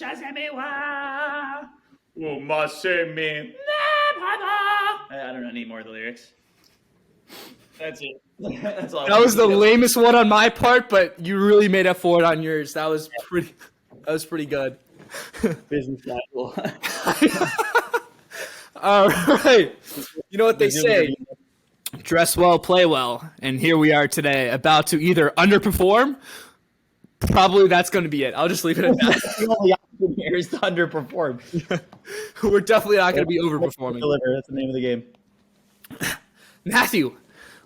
I don't know any more of the lyrics. That's it. That's all. That was the lamest one on my part, but you really made up for it on yours. That was pretty good. Business casual. All right. You know what they say? Dress well, play well. And here we are today, about to either underperform. Probably that's going to be it. I'll just leave it at that. The only option here is to underperform. We're definitely not going to be overperforming. That's the name of the game. Matthew,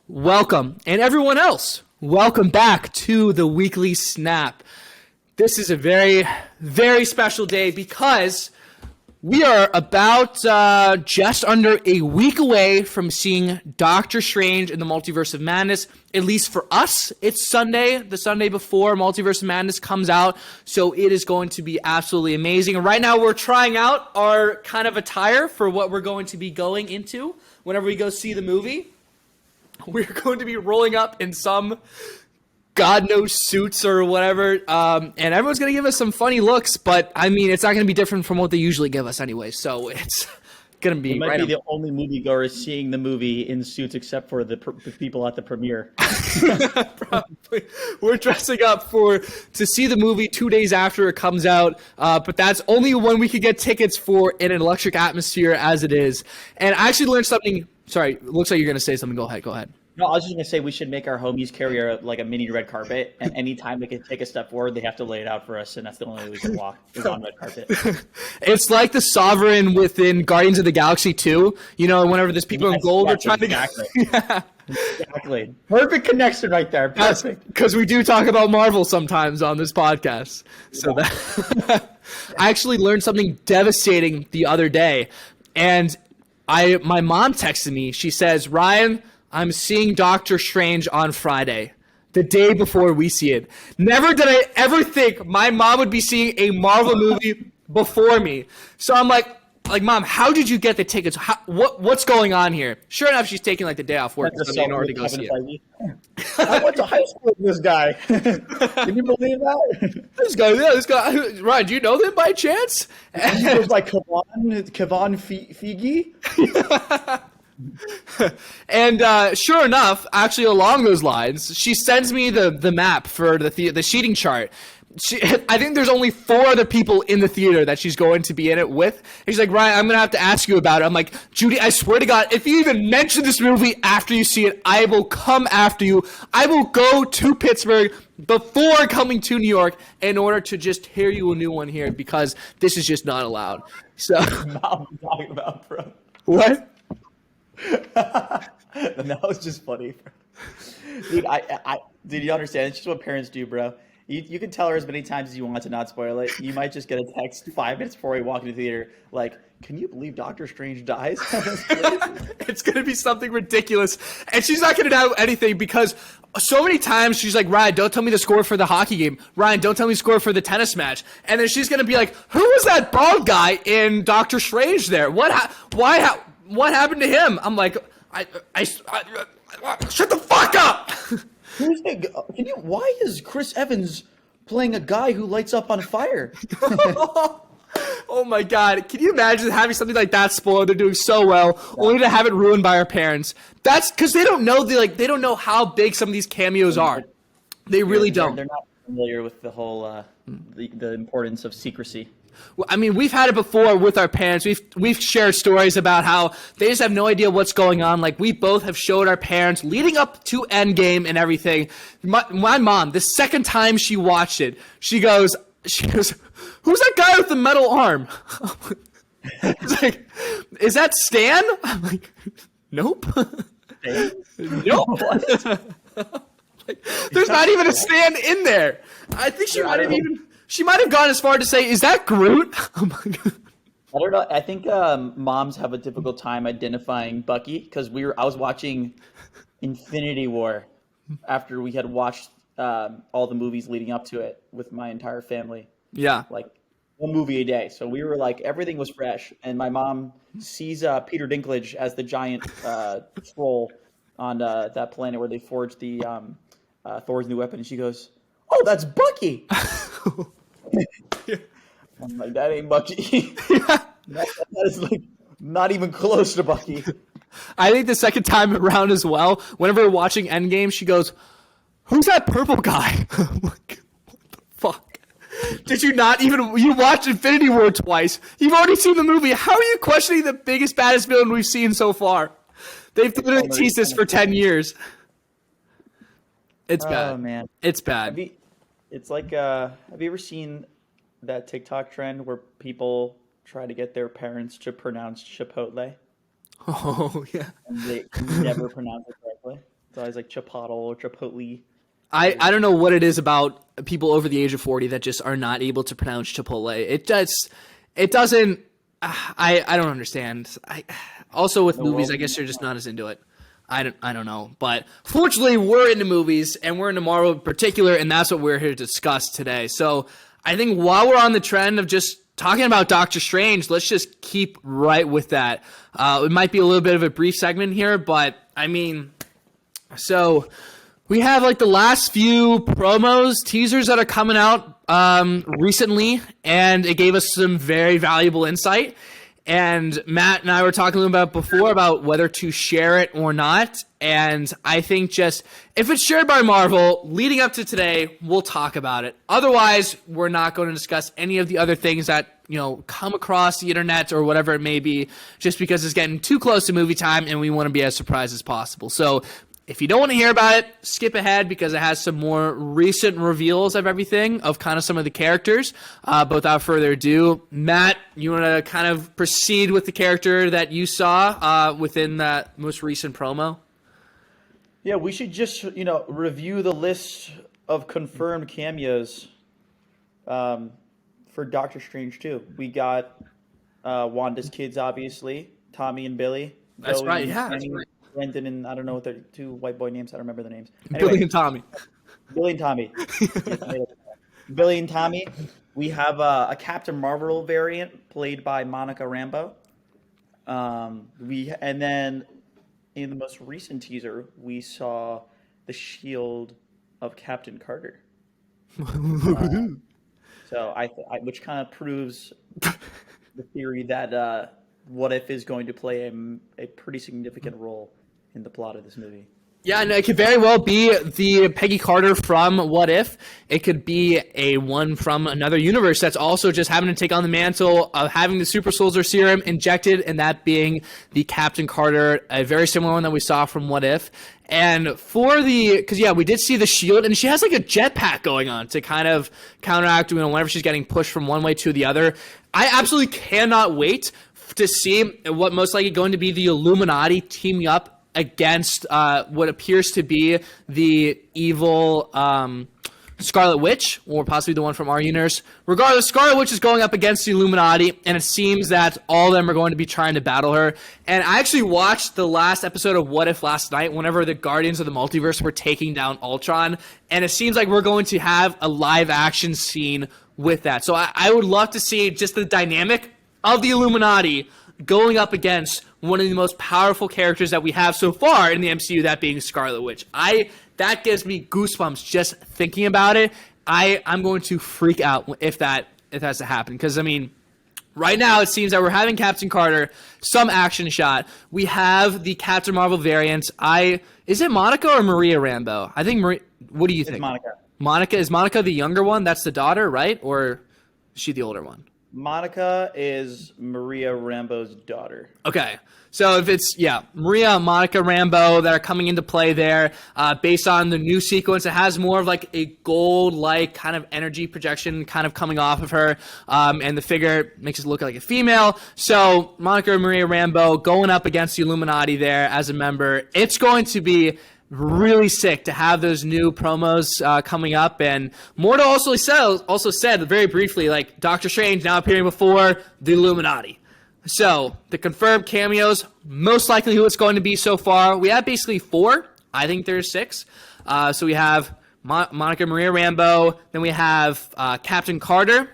welcome. And everyone else, welcome back to the Weekly Snap. This is a very, very special day because we are about just under a week away from seeing Doctor Strange in the Multiverse of Madness. At least for us, it's Sunday, the Sunday before Multiverse of Madness comes out. So it is going to be absolutely amazing. And right now we're trying out our kind of attire for what we're going to be going into whenever we go see the movie. We're going to be rolling up in some God knows suits or whatever, and everyone's going to give us some funny looks, but I mean, it's not going to be different from what they usually give us anyway, so it's going to be... We might be the only moviegoers seeing the movie in suits except for the people at the premiere. Probably. We're dressing up to see the movie 2 days after it comes out, but that's only when we could get tickets for in an electric atmosphere as it is. And I actually learned something... Sorry, it looks like you're going to say something. Go ahead. No, I was just going to say we should make our homies carry a mini red carpet, and anytime they can take a step forward, they have to lay it out for us, and that's the only way we can walk is on red carpet. It's like the Sovereign within Guardians of the Galaxy 2. You know, whenever there's people in gold are trying exactly. to... Yeah. Exactly. Perfect connection right there. Perfect. Because we do talk about Marvel sometimes on this podcast. So that I actually learned something devastating the other day, and my mom texted me. She says, Ryan, I'm seeing Doctor Strange on Friday, the day before we see it. Never did I ever think my mom would be seeing a Marvel movie before me. So I'm like, Mom, how did you get the tickets? What's going on here? Sure enough, she's taking the day off work in order to go see it. I went to high school with this guy. Can you believe that? This guy. Ryan, do you know them by chance? He was like Kevon Feige. And sure enough, actually along those lines, she sends me the map for the seating chart. I think there's only 4 other people in the theater that she's going to be in it with. And she's like, Ryan, I'm going to have to ask you about it. I'm like, Judy, I swear to God, if you even mention this movie after you see it, I will come after you. I will go to Pittsburgh before coming to New York in order to just hear you a new one here because this is just not allowed. So, What I'm talking about, bro. What? That was just funny, bro. Dude, dude, you understand? It's just what parents do, bro. You can tell her as many times as you want to not spoil it. You might just get a text 5 minutes before you walk into the theater, like, can you believe Doctor Strange dies? It's going to be something ridiculous. And she's not going to know anything because so many times she's like, Ryan, don't tell me the score for the hockey game. Ryan, don't tell me the score for the tennis match. And then she's going to be like, who was that bald guy in Doctor Strange there? What happened to him? I'm like, shut the fuck up. Why is Chris Evans playing a guy who lights up on fire? Oh my God. Can you imagine having something like that spoiled? They're doing so well, only to have it ruined by our parents. That's because they don't know they don't know how big some of these cameos are. They really don't. They're not familiar with the whole the importance of secrecy. Well, I mean, we've had it before with our parents. We've shared stories about how they just have no idea what's going on. Like, we both have showed our parents leading up to Endgame and everything. My mom, the second time she watched it, she goes, who's that guy with the metal arm? It's like, is that Stan? I'm like, nope. Nope. Like, there's not even a Stan in there. I think she might have gone as far to say, is that Groot? Oh my God. I don't know. I think moms have a difficult time identifying Bucky because I was watching Infinity War after we had watched all the movies leading up to it with my entire family. Yeah. Like one movie a day. So we were like, everything was fresh. And my mom sees Peter Dinklage as the giant troll on that planet where they forged the Thor's new weapon. And she goes, oh, that's Bucky. I'm like, that ain't Bucky. that is like not even close to Bucky. I think the second time around as well, whenever we're watching Endgame, she goes, "Who's that purple guy?" I'm like, what the fuck? Did you not even, you watched Infinity War twice. You've already seen the movie. How are you questioning the biggest, baddest villain we've seen so far? They've literally teased this for 10 years. It's bad. Oh, man. It's bad. It's like, have you ever seen that TikTok trend where people try to get their parents to pronounce Chipotle? Oh, yeah. And they never pronounce it correctly. It's always like Chipotle or Chipotle. I don't know what it is about people over the age of 40 that just are not able to pronounce Chipotle. It doesn't, I don't understand. Also with movies, I guess they're just not as into it. I don't know. But fortunately, we're into movies, and we're into Marvel in particular, and that's what we're here to discuss today. So I think while we're on the trend of just talking about Doctor Strange, let's just keep right with that. It might be a little bit of a brief segment here, but I mean, so we have like the last few promos, teasers that are coming out recently, and it gave us some very valuable insight. And Matt and I were talking about before about whether to share it or not. And I think just if it's shared by Marvel leading up to today, we'll talk about it. Otherwise, we're not going to discuss any of the other things that, you know, come across the internet or whatever it may be, just because it's getting too close to movie time and we want to be as surprised as possible. So if you don't want to hear about it, skip ahead because it has some more recent reveals of everything, of kind of some of the characters. But without further ado, Matt, you want to kind of proceed with the character that you saw within that most recent promo? Yeah, we should just, review the list of confirmed cameos for Doctor Strange 2. We got Wanda's kids, obviously, Tommy and Billy. That's Zoe right, yeah. and That's right. Brendan and I don't know what their two white boy names. I don't remember the names. Billy and Tommy. Billy and Tommy. Billy and Tommy. We have a Captain Marvel variant played by Monica Rambeau. And then in the most recent teaser, we saw the shield of Captain Carter. So which kind of proves the theory that What If is going to play a pretty significant role in the plot of this movie. Yeah, and it could very well be the Peggy Carter from What If. It could be a one from another universe that's also just having to take on the mantle of having the super soldier serum injected, and that being the Captain Carter, a very similar one that we saw from What If. And because we did see the shield, and she has like a jetpack going on to kind of counteract, whenever she's getting pushed from one way to the other. I absolutely cannot wait to see what most likely going to be the Illuminati teaming up against what appears to be the evil Scarlet Witch, or possibly the one from our universe. Regardless, Scarlet Witch is going up against the Illuminati, and it seems that all of them are going to be trying to battle her. And I actually watched the last episode of What If last night, whenever the Guardians of the Multiverse were taking down Ultron, and it seems like we're going to have a live-action scene with that. So I would love to see just the dynamic of the Illuminati going up against one of the most powerful characters that we have so far in the MCU, that being Scarlet Witch. That gives me goosebumps just thinking about it. I'm going to freak out if that has to happen. Because, I mean, right now it seems that we're having Captain Carter, some action shot. We have the Captain Marvel variant. Is it Monica or Maria Rambeau? I think what do you think? It's Monica. Is Monica the younger one? That's the daughter, right? Or is she the older one? Monica is Maria Rambeau's daughter. Okay. So if it's, Maria and Monica Rambeau that are coming into play there, based on the new sequence, it has more of like a gold-like kind of energy projection kind of coming off of her, and the figure makes it look like a female. So Monica and Maria Rambeau going up against the Illuminati there as a member. It's going to be really sick to have those new promos coming up. And Mordo also said very briefly, like, Doctor Strange now appearing before the Illuminati. So the confirmed cameos, most likely who it's going to be so far. We have basically 4. I think there's 6. So we have Monica Maria Rambeau. Then we have Captain Carter,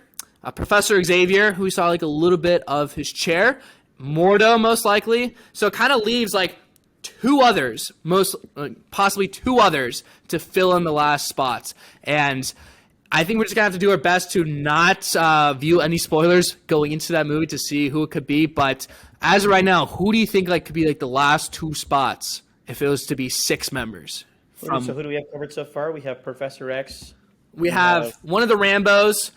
Professor Xavier, who we saw like a little bit of his chair. Mordo, most likely. So it kind of leaves like 2 others, possibly 2 others to fill in the last spots. And I think we're just gonna have to do our best to not view any spoilers going into that movie to see who it could be. But as of right now, who do you think like could be like the last two spots if it was to be 6 members? So who do we have covered so far? We have Professor X. We have one of the Rambos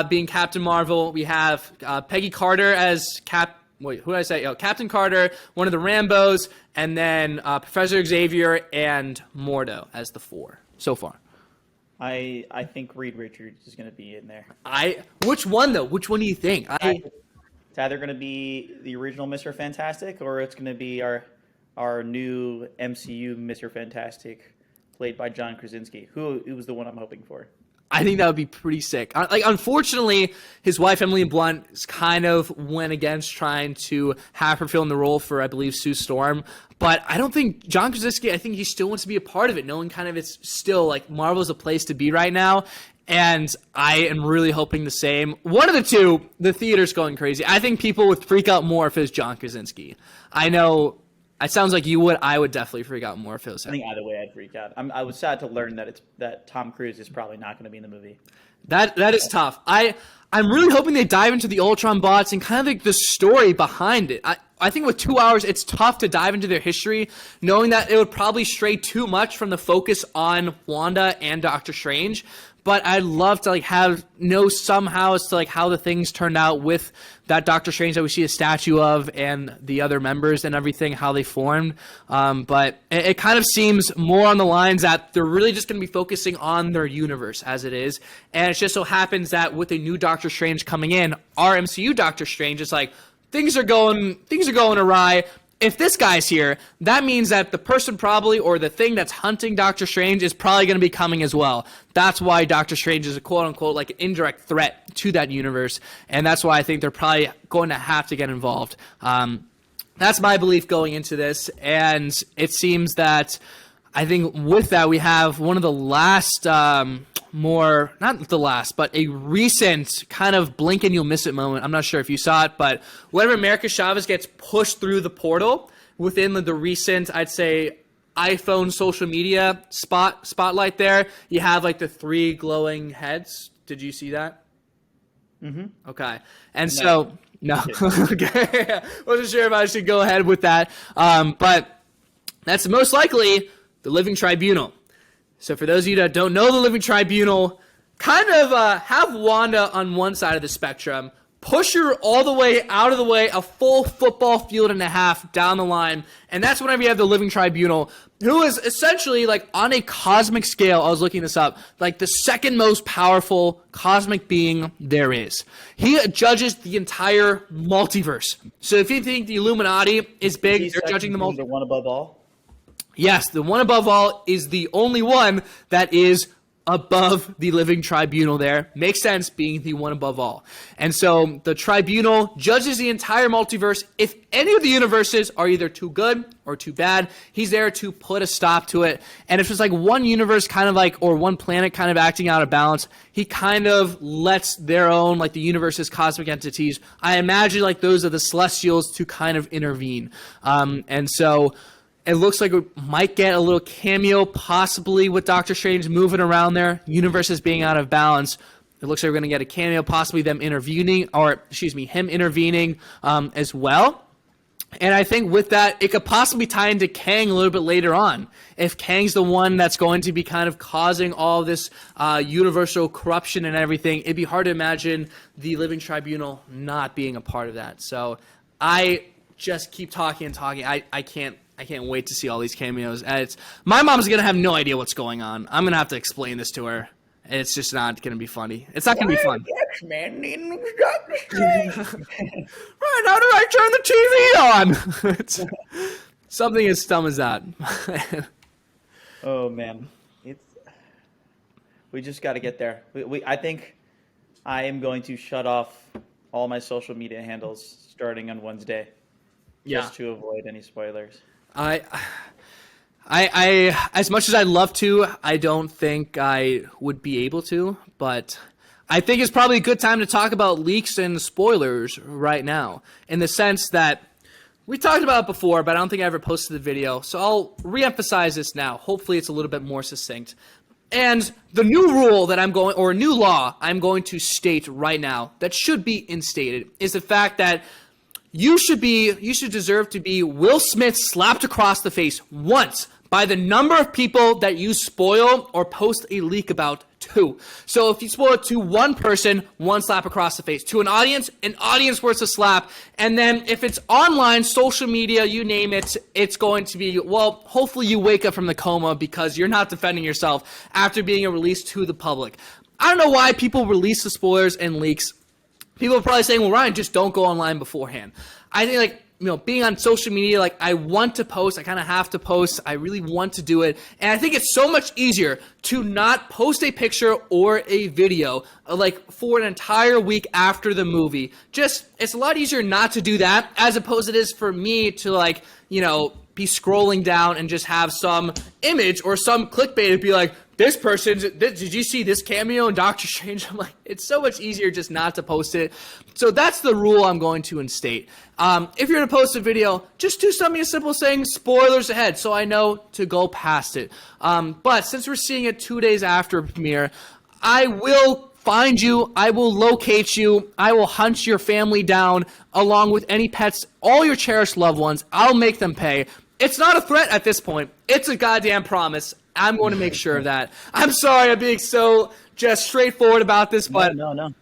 being Captain Marvel. We have Peggy Carter as Wait, who did I say? Oh, Captain Carter, one of the Rambos, and then Professor Xavier and Mordo as the 4 so far. I think Reed Richards is going to be in there. Which one though? Which one do you think? It's either going to be the original Mr. Fantastic, or it's going to be our new MCU Mr. Fantastic, played by John Krasinski, who was the one I'm hoping for. I think that would be pretty sick. Like, unfortunately, his wife Emily Blunt kind of went against trying to have her fill in the role for, I believe, Sue Storm. But I don't think John Krasinski. I think he still wants to be a part of it, knowing kind of it's still like Marvel's a place to be right now. And I am really hoping the same. One of the two, the theater's going crazy. I think people would freak out more if it was John Krasinski. I know. It sounds like you would. I would definitely freak out more if it was him. I think either way, I'd freak out. I was sad to learn that Tom Cruise is probably not going to be in the movie. That is tough. I'm really hoping they dive into the Ultron bots and kind of like the story behind it. I think with 2 hours, it's tough to dive into their history, knowing that it would probably stray too much from the focus on Wanda and Doctor Strange. But I'd love to know somehow as to how the things turned out with that Doctor Strange that we see a statue of and the other members and everything, how they formed. But it kind of seems more on the lines that they're really just going to be focusing on their universe as it is. And it just so happens that with a new Doctor Strange coming in, our MCU Doctor Strange is like, things are going awry. If this guy's here, that means that the person probably, or the thing that's hunting Doctor Strange is probably going to be coming as well. That's why Doctor Strange is a quote-unquote like an indirect threat to that universe, and that's why I think they're probably going to have to get involved. That's my belief going into this, and it seems that I think with that we have one of the last, not the last, but a recent kind of blink and you'll miss it moment. I'm not sure if you saw it, but whenever America Chavez gets pushed through the portal within the recent, I'd say, iPhone social media spotlight there, you have like the 3 glowing heads. Did you see that? Mm-hmm. Okay. And no. Okay. Wasn't sure if I should go ahead with that. But that's most likely the Living Tribunal. So for those of you that don't know the Living Tribunal, kind of have Wanda on one side of the spectrum, push her all the way out of the way, a full football field and a half down the line, and that's whenever you have the Living Tribunal, who is essentially, like, on a cosmic scale, I was looking this up, like the second most powerful cosmic being there is. He judges the entire multiverse. So if you think the Illuminati is big, they're judging the multiverse. The one above all? Yes, the one above all is the only one that is above the Living Tribunal there. Makes sense being the one above all. And so the Tribunal judges the entire multiverse. If any of the universes are either too good or too bad, he's there to put a stop to it. And if it's like one universe kind of like, or one planet kind of acting out of balance, he kind of lets their own, like the universe's cosmic entities, I imagine like those are the Celestials, to kind of intervene. And so it looks like we might get a little cameo possibly with Doctor Strange moving around there, universes being out of balance. It looks like we're going to get a cameo, possibly them intervening, him intervening as well. And I think with that, it could possibly tie into Kang a little bit later on. If Kang's the one that's going to be kind of causing all this universal corruption and everything, it'd be hard to imagine the Living Tribunal not being a part of that. So I just keep talking and talking. I can't wait to see all these cameos. My mom's going to have no idea what's going on. I'm going to have to explain this to her. It's just not going to be funny. It's not going to be fun. X-Men needing Doctor Strange. Right, how do I turn the TV on? Something as dumb as that. Oh, man. We just got to get there. I think I am going to shut off all my social media handles starting on Wednesday. Just to avoid any spoilers. I as much as I'd love to, I don't think I would be able to, but I think it's probably a good time to talk about leaks and spoilers right now, in the sense that we talked about it before, but I don't think I ever posted the video, so I'll reemphasize this now. Hopefully it's a little bit more succinct. And the new rule that new law I'm going to state right now that should be instated is the fact that you should deserve to be Will Smith slapped across the face once by the number of people that you spoil or post a leak about to. So if you spoil it to one person, one slap across the face. To an audience worth a slap. And then if it's online, social media, you name it, it's going to be, well, hopefully you wake up from the coma because you're not defending yourself after being released to the public. I don't know why people release the spoilers and leaks. People are probably saying, well, Ryan, just don't go online beforehand. I think, being on social media, I want to post. I kind of have to post. I really want to do it. And I think it's so much easier to not post a picture or a video, for an entire week after the movie. It's a lot easier not to do that as opposed it is for me to, be scrolling down and just have some image or some clickbait and be like, this person, did you see this cameo in Doctor Strange? I'm like, it's so much easier just not to post it. So that's the rule I'm going to instate. If you're going to post a video, just do something as simple as saying spoilers ahead so I know to go past it. But since we're seeing it 2 days after premiere, I will find you, I will locate you, I will hunt your family down along with any pets, all your cherished loved ones. I'll make them pay. It's not a threat at this point. It's a goddamn promise. I'm going to make sure of that. I'm sorry I'm being so just straightforward about this, but No.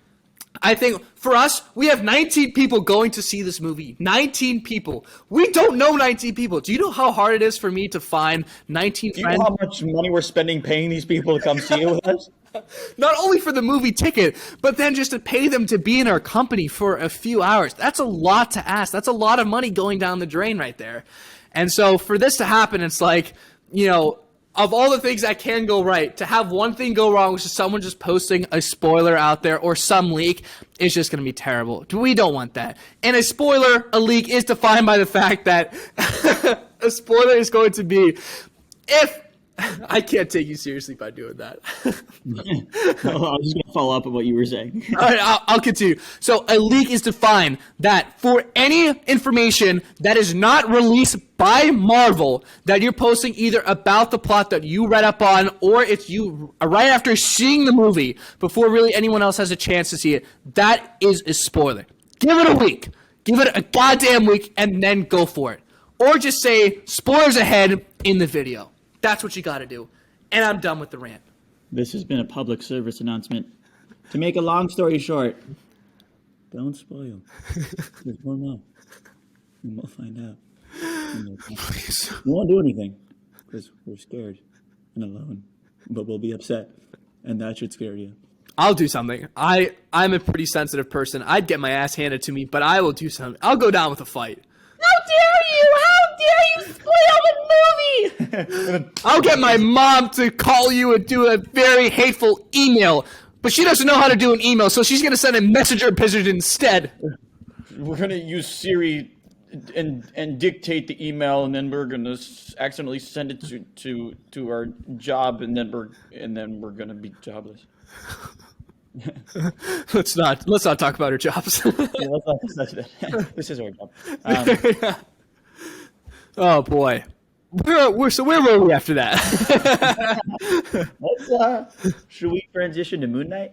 I think for us, we have 19 people going to see this movie. 19 people. We don't know 19 people. Do you know how hard it is for me to find 19 Do you friends? know how much money we're spending paying these people to come see it with us? Not only for the movie ticket, but then just to pay them to be in our company for a few hours. That's a lot to ask. That's a lot of money going down the drain right there. And so for this to happen, it's of all the things that can go right, to have one thing go wrong, which is someone just posting a spoiler out there or some leak, is just going to be terrible. We don't want that. And a leak is defined by the fact that a spoiler is going to be if I can't take you seriously by doing that. I was just going to follow up on what you were saying. All right, I'll continue. So a leak is defined that for any information that is not released by Marvel that you're posting either about the plot that you read up on or it's you right after seeing the movie before really anyone else has a chance to see it, that is a spoiler. Give it a week. Give it a goddamn week and then go for it. Or just say spoilers ahead in the video. That's what you got to do. And I'm done with the rant. This has been a public service announcement. To make a long story short, don't spoil. Just we'll know. And we'll find out. Please. We won't do anything because we're scared and alone. But we'll be upset. And that should scare you. I'll do something. I'm a pretty sensitive person. I'd get my ass handed to me, but I will do something. I'll go down with a fight. How dare you! How dare you spoil the movie! I'll get my mom to call you and do a very hateful email, but she doesn't know how to do an email, so she's going to send a messenger pigeon instead. We're going to use Siri and dictate the email, and then we're going to accidentally send it to our job, and then we're going to be jobless. Let's not talk about our jobs. Yeah, let's not touch that. This is our job. Oh boy, where were we after that? Should we transition to Moon Knight?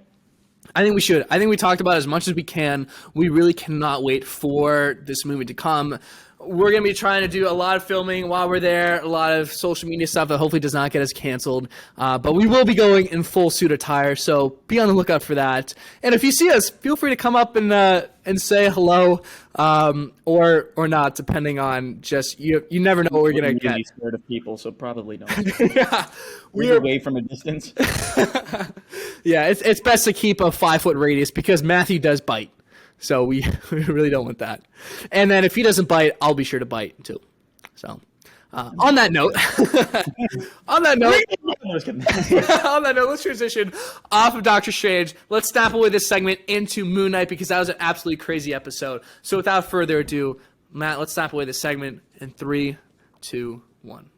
I think we should. I think we talked about as much as we can. We really cannot wait for this movie to come. We're going to be trying to do a lot of filming while we're there, a lot of social media stuff that hopefully does not get us canceled. But we will be going in full suit attire, so be on the lookout for that. And if you see us, feel free to come up and say hello, or not, depending on just you never know what we're going to get. Scared of people, so probably not. Yeah, we're away from a distance. Yeah, it's best to keep a 5-foot radius because Matthew does bite. So we really don't want that. And then if he doesn't bite, I'll be sure to bite too. So on that note, let's transition off of Doctor Strange. Let's snap away this segment into Moon Knight because that was an absolutely crazy episode. So without further ado, Matt, let's snap away this segment in 3, 2, 1.